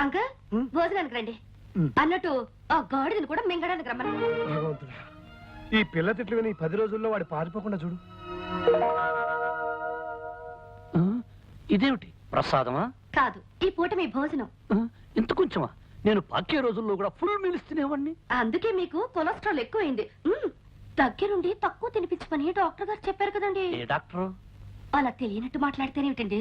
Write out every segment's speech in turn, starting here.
Uncle భోజనానికి రండి అన్నట్టు ఆ గాడిదని కూడా మింగడానికి రమ్మని. ఈ పిల్ల తిట్లు విని 10 రోజుల్లో వాడు పారిపోకుండా చూడు. ఇదేమిటి ప్రసాదమా? కాదు, ఈ పూట మీ భోజనం. ఇంత కొంచెమా? నేను పాకే రోజుల్లో కూడా ఫుల్ మీల్స్ తినేవాడిని. అందుకే మీకు కొలెస్ట్రాల్ ఎక్కువైంది. దగ్గరుండి తక్కువ తినిపించమని డాక్టర్ గారు చెప్పారు కదండి. ఏ డాక్టర్? అలా తెలియనట్టు మాట్లాడితేనేమిటండి?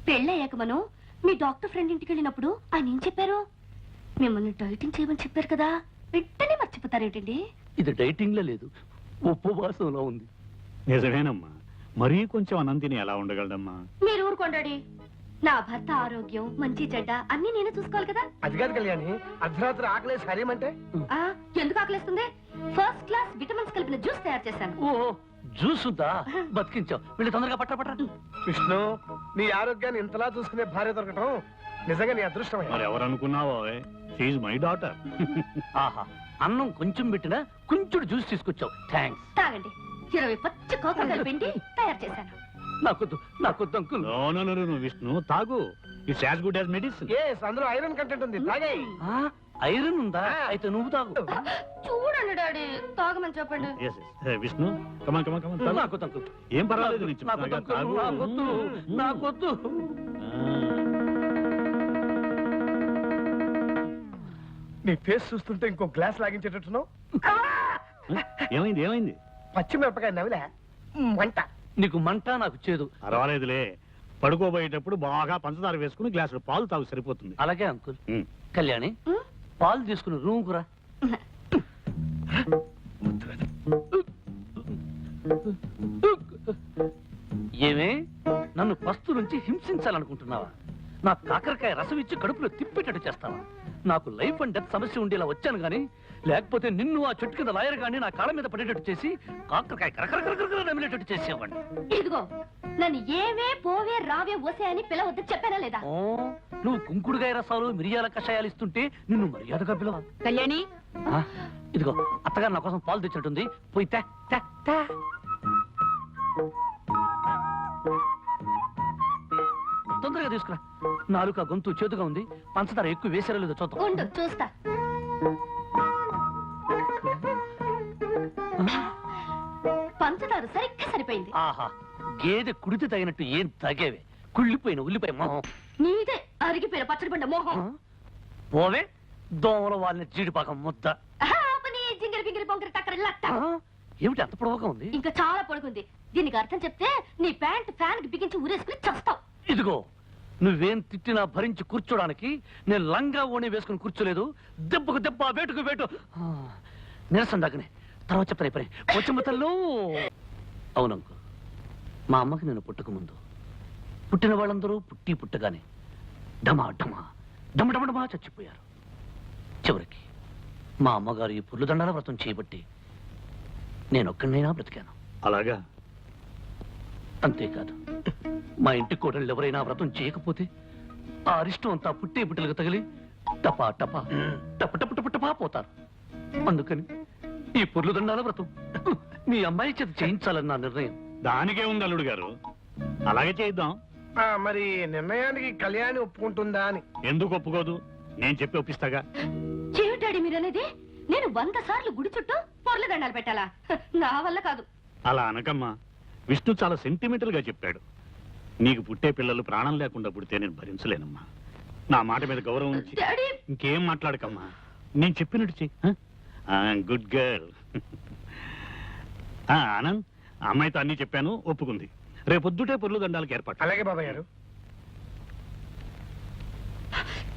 పెళ్ళయ్యాక మనం మీ డాక్టర్ ఫ్రెండ్ ఇంటికి వెళ్ళినప్పుడు ఆయన ఏం చెప్పారు? మిమ్మల్ని డైటింగ్ చేయమని చెప్పారు కదా, వెంటనే మర్చిపోతారేమిటండి? ఇది డైటింగ్ లో లేదు, ఉపవాసంలో ఉంది. నిజమేనమ్మా, మరీ కొంచెం అన్నం తిని ఎలా ఉండగలడమ్మా? మీరు ఊరుకోండి. నా భర్త ఆరోగ్యం మంచి చెడ్డ అన్ని నేనే చూసుకోవాలి కదా. అది కాదు కళ్యాణి, అర్ధరాత్రి ఆకలేసి హరేమంటే ఎందుకు ఆకలేస్తుంది? ఫస్ట్ క్లాస్ విటమిన్స్ కలిపిన జ్యూస్ తయారు చేశాను. ఓ జ్యూస్ ఉందా? బతికించావు. వీళ్ళు తొందరగా పట్ట. విష్ణు, నీ ఆరోగ్యాన్ని ఇంతలా చూసుకునే భార్య దొరకటం నిజంగా నీ అదృష్టమే. మరి ఎవరు అనుకున్నావో, షీఈ్ మై డాటర్. ఆహా, అన్నం కొంచెం పెట్టినా కొంచెం జ్యూస్ తీసుకొచ్చావు. థ్యాంక్స్. తాగండి. 20 పచ్చి కోకలు కలిపిండి తయారు చేశాను. నాకొద్దు అంకుల్. నో విష్ణు, తాగు. It's as good as medicine. అందులో ఐరన్ కంటెంట్ ఉంది, తాగే. ఐరన్ ఉందా? అయితే నువ్వు తాగు. చూడండి డాడీ, తాగమని చెప్పండి. విష్ణు, కమాన్ కమాన్ కమాన్. నాకొద్దు అంకుల్. ఏం పర్వాలేదు, నాకొద్దు. నీ ఫేస్ చూస్తుంటే ఇంకో గ్లాస్ లాగించేటట్టున్నావు. ఏమైంది? పచ్చిమిరపకాయ నవిలే వంట. నీకు మంట, నాకు చేదు. పర్వాలేదులే, పడుకోబోయేటప్పుడు బాగా పంచదార వేసుకుని గ్లాసులు పాలు తాగు, సరిపోతుంది. అలాగే అంకుల్. కళ్యాణి, పాలు తీసుకుని రూమ్ కురా. ఏమే, నన్ను పస్తు నుంచి హింసించాలనుకుంటున్నావా? నా కాకరకాయ రసం ఇచ్చి కడుపులో తిప్పేటట్టు చేస్తావా? నాకు లైఫ్ అండ్ డెత్ సమస్య ఉండేలా వచ్చాను గానీ, లేకపోతే నిన్ను ఆ చెట్టు కింద లాయర్ గాని నా కాళ్ళ మీద పడేటట్టు చేసి కాకరకాయ కరకరకరకర నమిలేటట్టు చేసేవాడిని. ఇదిగో, నన్ను ఏవే పోవే రావే ఓసే అని పిలవద్దు చెప్పానా లేదా? నువ్వు కుంకుడుగాయ రసాలు మిరియాల కషాయాలు ఇస్తుంటే నిన్ను మర్యాదగా పిలవ. కళ్యాణి, ఇదిగో అత్తగారు నా కోసం పాలు తెచ్చినట్టుంది, పోయి తే. తొందరగా తీసుకురా. నాలుక గొంతు చేతుగా ఉంది, పంచదార ఎక్కువ వేసారో లేదో చూద్దాం. చూస్తా. పంచదార సరిగ్గా సరిపోయింది. ఆహా, గేదె కుడితే తగినట్టు ఏం తగేవే. కుళ్ళిపోయిన ఉల్లిపాయ మొహం. నీదే అరిగిపోయిన పచ్చడి పండ మోహం. పోవే, దోమల వాళ్ళని జీడిపాకం ముద్ద. జింగిరి పింగిరి పొంగిరి టక్కరి లట్ట. ఏమిటి అంత పొడవుగా ఉంది? ఇంకా చాలా పొడుగుంది. దీనికి అర్థం చెప్తే నీ ప్యాంట్ ఫ్యాన్ కి బిగించి ఊరేసుకుని చస్తావు. ఇదిగో, నువ్వేం తిట్టినా భరించి కూర్చోడానికి నేను లంగా ఓణి వేసుకుని కూర్చోలేదు. దెబ్బకు దెబ్బ, వేటుకు వేటు. నిరసన దాకనే తర్వాత చెప్తాను. పని వచ్చమ్మతల్లో. అవునంకు, మా అమ్మకి నేను పుట్టక ముందు పుట్టిన వాళ్ళందరూ పుట్టగానే డమా డమా డమడమడమా చచ్చిపోయారు. చివరికి మా అమ్మగారు ఈ పుర్లు దండాల వ్రతం చేయబట్టి నేనొక్కడినైనా బ్రతికాను. అలాగా? అంతేకాదు, మా ఇంటి కోడళ్ళు ఎవరైనా వ్రతం చేయకపోతే ఆ అరిష్టం అంతా పుట్టే పుట్టలకు తగిలి టపా టపా టప టప టప టపా పోతారు. అందుకని ఈ పుర్లు దండాల వ్రతం మీ అమ్మాయి చేత చేయించాలని నా నిర్ణయం. దానికే ఉంది అల్లుడు గారు, అలాగే చేద్దాం. మరి నిర్ణయానికి కళ్యాణి ఒప్పుకుంటుందా అని? ఎందుకు ఒప్పుకోదు? నేను చెప్పి ఒప్పిస్తాగా. చెవిటాడి మీరనేది నేను 100 సార్లు గుడి చుట్టూ పొర్ల దండాలు పెట్టాలా? నా వల్ల కాదు. అలా అనకమ్మా, విష్ణు చాలా సెంటిమెంటల్ గా చెప్పాడు. నీకు పుట్టే పిల్లలు ప్రాణం లేకుండా పుడితే నేను భరించలేనమ్మా. నా మాట మీద గౌరవం ఉంచి ఇంకేం మాట్లాడకమ్మా. నేను చెప్పినట్టు చెయ్యి. Good girl. ఆనంద్, అమ్మాయితో అన్ని చెప్పాను, ఒప్పుకుంది. రేపొద్దుటే పొర్లు దండాలకు ఏర్పాటు. అలాగే బాబాయ్ గారు.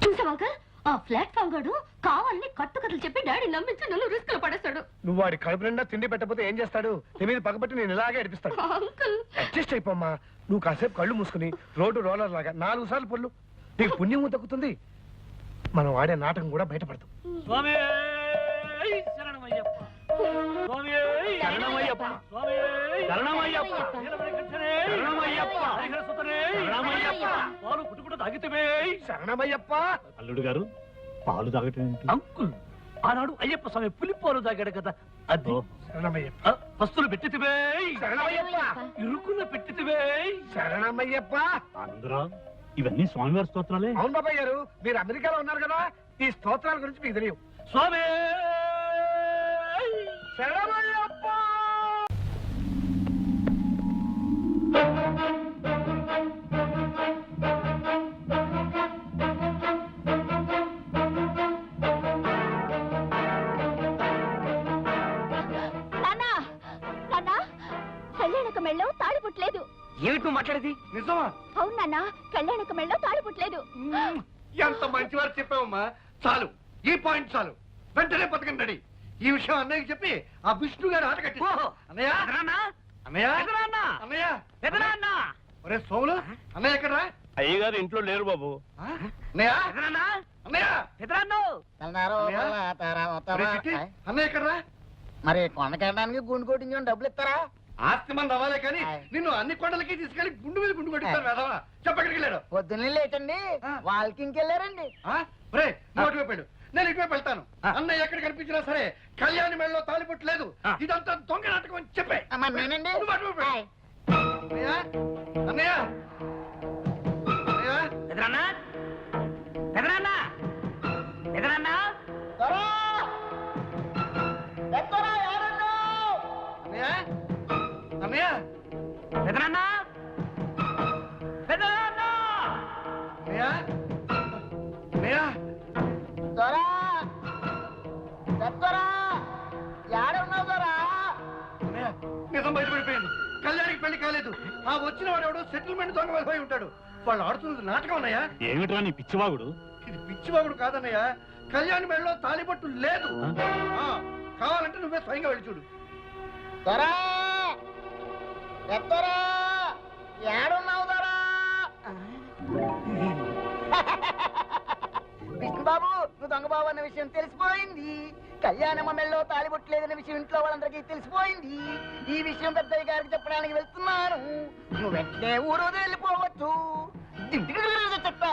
చూసావా అంకల్, ఆ ప్లాట్ఫామ్ గాడు కావాలని కట్టుకథలు చెప్పి డాడీ నమ్మించి నన్ను రిస్క్ లో పడేస్తాడు. నువ్వు వాడి కడుపు నిండా తిండి పెట్టకపోతే ఏం చేస్తాడు? నీ మీద పగబట్టి నేను ఇలాగే అడిపిస్తాడు. అడ్జస్ట్ అయిపోమ్మా. నువ్వు కాసేపు కళ్ళు మూసుకుని రోడ్డు రోలర్ లాగా 4 సార్లు పొల్లు, నీకు పుణ్యము దక్కుతుంది. మనం ఆడే నాటకం కూడా బయటపడతాం. అల్లుడు గారు, పాలు తాగటం అంకుల్, ఆనాడు అయ్యప్ప స్వామి పులిపాలు తాగాడు కదా, అది. పస్తులు పెట్టితివే, ఇరుకున్న పెట్టితివే. శరణమయ్యప్ప. అందరూ ఇవన్నీ స్వామివారి స్తోత్రాలే. అవును బాబాయ్ గారు, మీరు అమెరికాలో ఉన్నారు కదా, ఈ స్తోత్రాల గురించి మీకు తెలియవు. స్వామి శరణమయ్యప్ప! కళ్యాణక మెళ్ళో తాళి పుట్టలేదు. ఏమిటి నువ్వు మాట్లాడేది? నిజమా? అవును నాన్న, కళ్యాణక మెళ్ళో తాళి పుట్టలేదు. ఎంత మంచివారు చెప్పావమ్మా. చాలు, ఈ పాయింట్ చాలు. వెంటనే పథకం రెడీ. ఈ విషయం అన్నయ్యకి చెప్పి ఆ విష్ణు గారు ఆట కట్టి. అన్నయ్య, అన్నయ్య, అన్నయ్య, ఒరే సోములు, అన్నయ్య ఎక్కడరా? అయ్యగారు ఇంట్లో లేరు బాబు. అన్నయ్య, అన్నయ్య, ఒరే చిట్టి, అన్నయ్య ఎక్కడరా? మరి కొండకెళ్ళడానికి గుండు కొట్టించని డబ్బులు ఇస్తారా? ఆస్తి మంది అవ్వాలే కానీ నిన్ను అన్ని కొండలకి తీసుకెళ్లి గుండు మీద గుండు కొట్టిస్తారు వేదవా. చెప్పక్కడికి వెళ్ళాడు. పొద్దున్నే లేటండి, వాళ్ళకి ఇంకెళ్ళారండి. రే, నువ్వు అటువైపు వెళ్ళు, నేను ఇటువైపు వెళ్తాను. అన్నయ్య ఎక్కడ కనిపించినా సరే కళ్యాణి మెడలో తాలిపొట్టు లేదు, ఇదంతా దొంగ నాటకం అని చెప్పే. మరి నేనండి. నువ్వు అటువైపు వెళ్ళు. అన్నయ్య, అన్నయ్య, అన్నయ్య, త్వరా! ఎత్తరా, ఎవరండి? అన్నయ్య, అన్నయ్య, అన్నయ్య, అన్నయ్య, త్వరా! ఎత్తరా! ఏడున్నావు త్వరా? అన్నయ్య, నిజం బయటపడిపోయింది. కళ్యాణికి పెళ్లి కాలేదు. ఆ వచ్చిన వాడు ఎవడో సెటిల్మెంట్ దొంగ వెళ్ళిపోయి ఉంటాడు. వాళ్ళు ఆడుతున్నది నాటకం అన్నయ్య. ఏమిట్రా నీ పిచ్చివాగుడు? ఇది పిచ్చివాగుడు కాదన్నయ్య. కళ్యాణి మెడలో తాలిపట్టు లేదు. కావాలంటే నువ్వే స్వయంగా వెళ్ళి చూడు. త్వరా! ఎత్తరా! ఏడున్నావు త్వరా? విష్ణుబాబు, నువ్వు దొంగబాబు అన్న విషయం తెలిసిపోయింది. కళ్యాణమ్మ మెళ్ళలో తాలిబొట్టలేదన్న విషయం ఇంట్లో వాళ్ళందరికీ తెలిసిపోయింది. ఈ విషయం పెద్దయ్య గారికి చెప్పడానికి వెళ్తున్నాను. నువ్వు వెంటనే ఊరు వెళ్ళిపోవచ్చు. చెప్తా.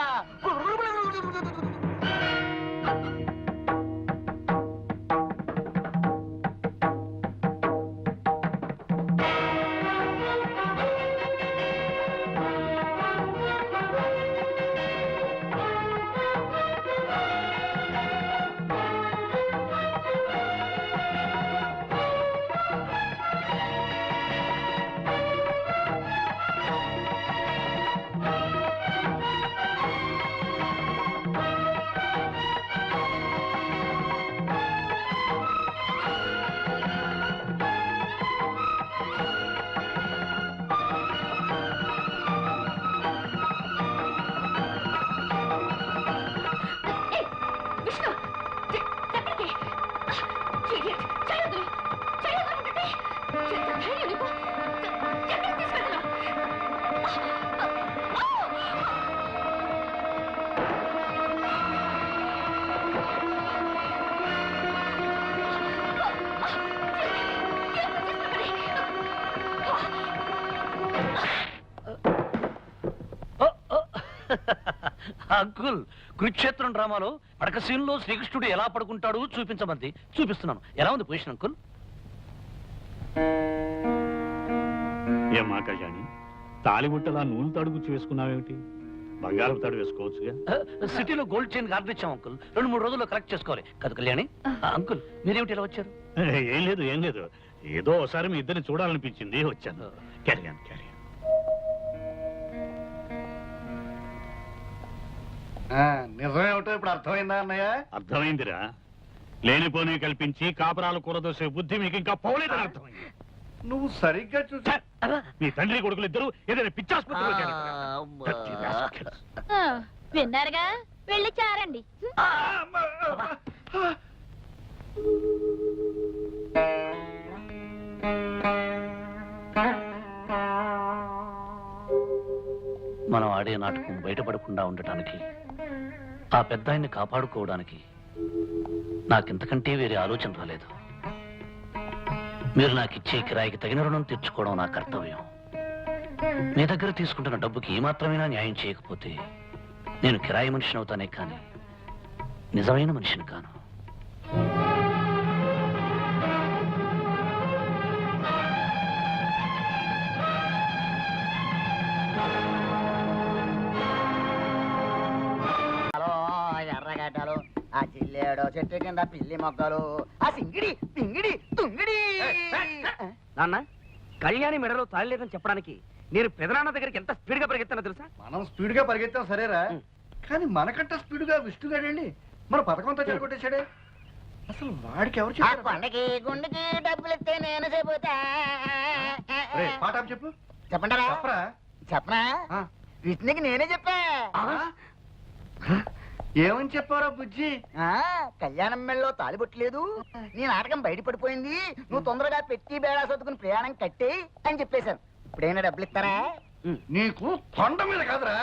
విష్ణు, ఎక్కడికి? Idiot. చేయొద్దు, చేయొద్దు అంటుంటే. ఎంత ధైర్యం నీకు? ఎక్కడికి తీసుకెళ్తున్నావు? అంకుల్, కురుక్షేత్రం డ్రామాలో పడక సీన్లో శ్రీకృష్ణుడు ఎలా పడుకుంటాడు చూపించమంది. చూపిస్తున్నాను. ఎలా ఉంది పొజిషన్ అంకుల్? ఏమా కళ్యాణి, తాలిబుట్టలా నూనె తాడు గుచ్చి వేసుకున్నావేమిటి? బంగారం తాడు వేసుకోవచ్చుగా. సిటీలో గోల్డ్ చైన్ ఆర్డర్ ఇచ్చాం అంకుల్. 2-3 రోజుల్లో కరెక్ట్ చేసుకోవాలి కదా కళ్యాణి? అంకుల్, మీరేమిటి ఇలా వచ్చారు? ఏం లేదు, ఏం లేదు. ఏదో ఒకసారి మీ ఇద్దరిని చూడాలనిపించింది, వచ్చాను. క్యారియన్ క్యారియన్. నిజమేమిటో ఇప్పుడు అర్థమైందా అన్నయ్య? అర్థమైందిరా. లేనిపోని కల్పించి కాపరాలు కూరదోసే బుద్ధి మీకు ఇంకా పోలేదని అర్థమైంది. నువ్వు సరిగ్గా చూసా. మీ తండ్రి కొడుకులు ఇద్దరు ఏదైనా పిచ్చాసుపత్రిలో చేరారు. విన్నారుగా, వెళ్ళి చారండి. మనం ఆడే నాటకం బయటపడకుండా ఉండటానికి, ఆ పెద్ద ఆయన్ని కాపాడుకోవడానికి నాకింతకంటే వేరే ఆలోచన రాలేదు. మీరు నాకిచ్చే కిరాయికి తగిన రుణం తీర్చుకోవడం నా కర్తవ్యం. మీ దగ్గర తీసుకుంటున్న డబ్బుకి ఏమాత్రమైనా న్యాయం చేయకపోతే నేను కిరాయి మనిషిని అవుతానే కానీ నిజమైన మనిషిని కాను. గడ్డలు ఆ చిల్లేడో చెట్టు కింద పిల్లి మొగ్గలు ఆ సింగిడి పింగిడి తుంగిడి నాన్న కళ్యాణి మెడలో తాళి లేదని చెప్పడానికి నేను పెదనాన్న దగ్గరికి ఎంత స్పీడ్ గా పరిగెత్తానో తెలుసా? మనం స్పీడ్ గా పరిగెత్తాం సరేరా, కానీ మనకంటే స్పీడ్ గా విష్ణుగాడండి మన పథకంతో చెడగొట్టేశాడే. అసలు వాడికి ఎవరు ఆ చెప్పారు? కొండకి గుండెకి డబ్బులు ఇస్తే నేను చెబుతా రేయ్, పాట ఆపు చెప్పు. చెప్పంటారా చెప్పరా? చెప్పనా ఆ. విష్ణుకి నేనే చెప్పా ఏమని చెప్పారా బుజ్జి? కళ్యాణం మెళ్ళలో తాలిబొట్టలేదు, నీ నాటకం బయటపడిపోయింది, నువ్వు తొందరగా పెట్టి బేడా సర్దుకుని ప్రయాణం కట్టే అని చెప్పేశాను. ఇప్పుడైనా డబ్బులు ఇస్తారా? నీకు కొండ మీద కాదురా.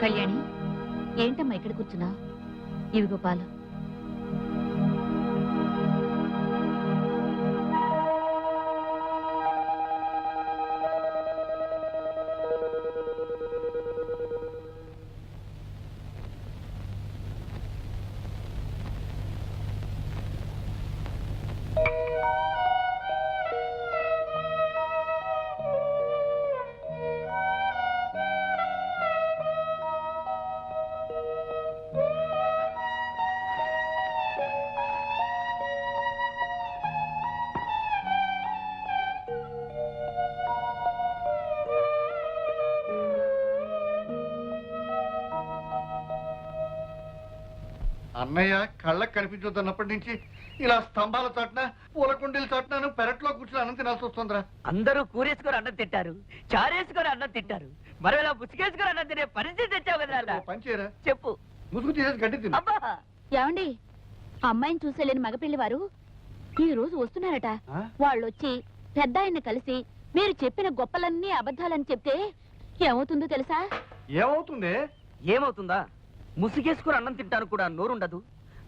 కళ్యాణి, ఏంటమ్మా ఇక్కడ కూర్చున్నా? ఇవిగో పాలు. అన్నయ్య కళ్ళకు కనిపించొద్దన్నప్పటి నుంచి ఇలా స్తంభాల చాటున పూల కుండీల చాటున పెరట్లో కూర్చుని అన్నం తినాల్సి వస్తుందిరా. అందరూ కూరేసుకొని అన్నం తింటారు, చారేసుకొని అన్నం తింటారు, మరి ఇలా ముసుగేసుకొని అన్నం తినే పరిస్థితి తెచ్చావు కదా నాన్న. ఓ పని చేయరా, చెప్పు. ముసుగు తీసేసి గడ్డి తిను. అబ్బా ఏమండి, అమ్మాయిని చూసేలేని మగపిల్లి వారు ఈ రోజు వస్తున్నారట. ఆ? వాళ్ళొచ్చి పెద్ద ఆయన్ని కలిసి మీరు చెప్పిన గొప్పలన్నీ అబద్ధాలని చెప్తే ఏమవుతుందో తెలుసా? ఏమవుతుంది? ఏమవుతుందా? ముసుగేసుకొని అన్నం తింటాను కూడా నోరుండదు,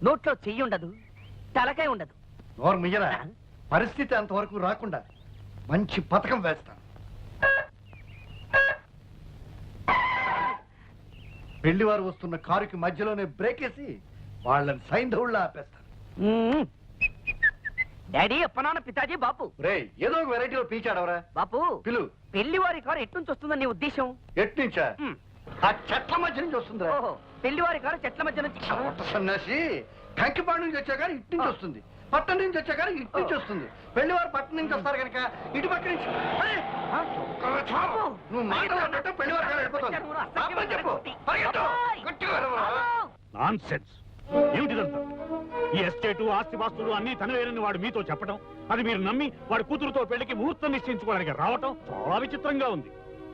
నోట్లో చెయ్యి ఉండదు, తలకాయ ఉండదు. నోరు మియ్యరా, పరిస్థితి అంతవరకు రాకుండా మంచి పథకం వేస్తాను. పెళ్లివారు వస్తున్న కారుకి మధ్యలోనే బ్రేక్ వేసి వాళ్ళని సైంధవుళ్ళ ఆపేస్తాను. డాడీ అప్పనాన్న పితాజీ బాపు. రేయ్, ఏదో ఒక వెరైటీలో పీచాడవరా. బాపు, పిలు. పెళ్లివారి కారు ఎట్నుంచి వస్తుందని నీ ఉద్దేశం? ఎట్నుంచా? మ్. ఆ చెట్ల మధ్య నుంచి వస్తుందిరా. ఓహో, పెళ్లివారి కారు చెట్ల మధ్య నుంచి. ఒట్ట సన్యాసి, కంకిపాడు నుంచి వచ్చాక ఇటు నుంచి వస్తుంది, పట్టణం నుంచి వచ్చాక ఇటు నుంచి వస్తుంది. పెళ్లివారు పట్టణం నుంచి వస్తారు కనుక ఇటు పక్క నుంచి. అరే, నువ్వు మాట్లాడినట్టు పెళ్లివారు కారు వెళ్ళిపోతుంది. ఆపని చెప్పు, పరిగెత్తు, గట్టిగా అరవరా. నాన్సెన్స్. ఏమిటిదంతా? ఈ ఎస్టేటు ఆస్తిపాస్తులు అన్ని తనవేనని వాడు మీతో చెప్పడం, అది మీరు నమ్మి వాడి కూతురుతో పెళ్లికి ముహూర్తం నిశ్చయించుకోవడానికి రావటం చాలా విచిత్రంగా ఉంది.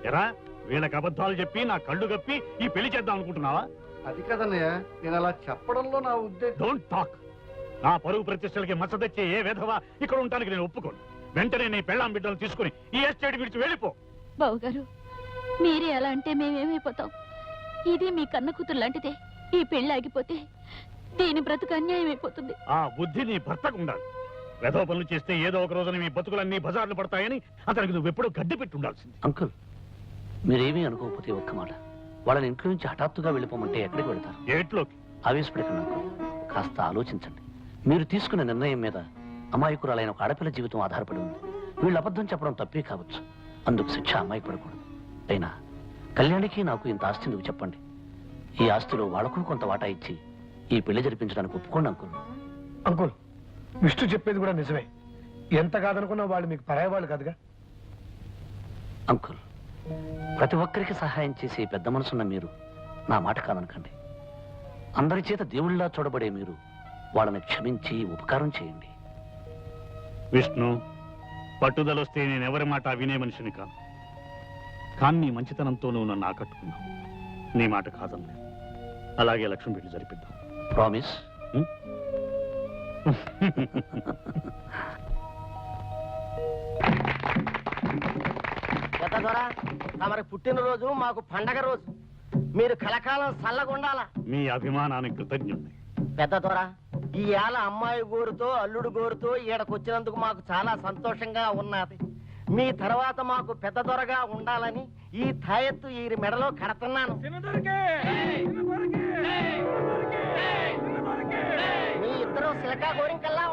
ఎరా, వీళ్ళకి అబద్ధాలు చెప్పి నా కళ్ళు గప్పి ఈ పెళ్లి చేద్దాం అనుకుంటున్నావా? అది కదన్నయ్య, నేను అలా చెప్పడంలో నా ఉద్దేశం. Don't talk. నా పరువు ప్రతిష్టలకి మచ్చ తెచ్చే ఏ విధవా ఇక్కడ ఉండటానికి నేను ఒప్పుకోను. వెంటనే నీ పెళ్ళాం బిడ్డలు తీసుకుని ఈ ఎస్టేట్ విడిచి వెళ్ళిపో. బావుగారు, మీరే అలా అంటే మేమేమైపోతాం? ఇది మీ కన్న కూతురు లాంటిదే. ఈ పెళ్లి ఆగిపోతే దీని బ్రతుకు అన్యాయం అయిపోతుంది. ఆ బుద్ధి నీ భర్తకు ఉండాలి. వెధవ పనులు చేస్తే ఏదో ఒక రోజున మీ బతుకులన్నీ బజార్లు పడతాయని అతనికి నువ్వు ఎప్పుడూ గడ్డి పెట్టి ఉండాల్సింది. అంకుల్, మీరేమీ అనుకోకపోతే ఒక్క మాట, వాళ్ళని ఇంట్లో నుంచి హఠాత్తుగా వెళ్ళిపోమంటే ఎక్కడికి వెళ్తారు? ఏట్లోకి. ఆవేశపడకండి అంకుల్, కాస్త ఆలోచించండి. మీరు తీసుకున్న నిర్ణయం మీద అమాయకురాలైన ఒక ఆడపిల్ల జీవితం ఆధారపడి ఉంది. వీళ్ళు అబద్ధం చెప్పడం తప్పే కావచ్చు, అందుకు శిక్ష అమ్మాయికి పడకూడదు. అయినా కళ్యాణికి నాకు ఇంత ఆస్తి నువ్వు చెప్పండి. ఈ ఆస్తిలో వాళ్ళకు కొంత వాటా ఇచ్చి ఈ పెళ్లి జరిపించడానికి ఒప్పుకోండి అంకుల్. అంకుల్, విష్ణు చెప్పేది కూడా నిజమే. ఎంత కాదనుకున్నా వాళ్ళు మీకు పరాయి వాళ్ళు కాదుగా. అంకుల్, ప్రతి ఒక్కరికి సహాయం చేసే పెద్ద మనసున్న మీరు నా మాట కాదనకండి. అందరి చేత దేవుళ్ళలా చూడబడే మీరు వాళ్ళని క్షమించి ఉపకారం చేయండి. విష్ణు, పట్టుదలొస్తే నేనెవరి మాట వినే మనిషిని కాను. కానీ నీ మంచితనంతో నువ్వు నన్ను ఆకట్టుకున్నావు. నీ మాట కాదనలేదు. అలాగే లక్ష్మి పెళ్లి జరిపిద్దాం. ప్రామిస్? తమరి పుట్టినరోజు మాకు పండగ రోజు. మీరు కలకాలం చల్లగుండాలా. మీ అభిమానానికి కృతజ్ఞుణ్ణి. పెద్ద దొర, ఈ ఏళ అమ్మాయి గోరుతో అల్లుడు గోరుతో ఈడకొచ్చినందుకు మాకు చాలా సంతోషంగా ఉన్నది. మీ తర్వాత మాకు పెద్ద దొరగా ఉండాలని ఈ తాయెత్తు ఈ మెడలో కడుతున్నాను. మీ ఇద్దరు సిలకా గోరింకల్లా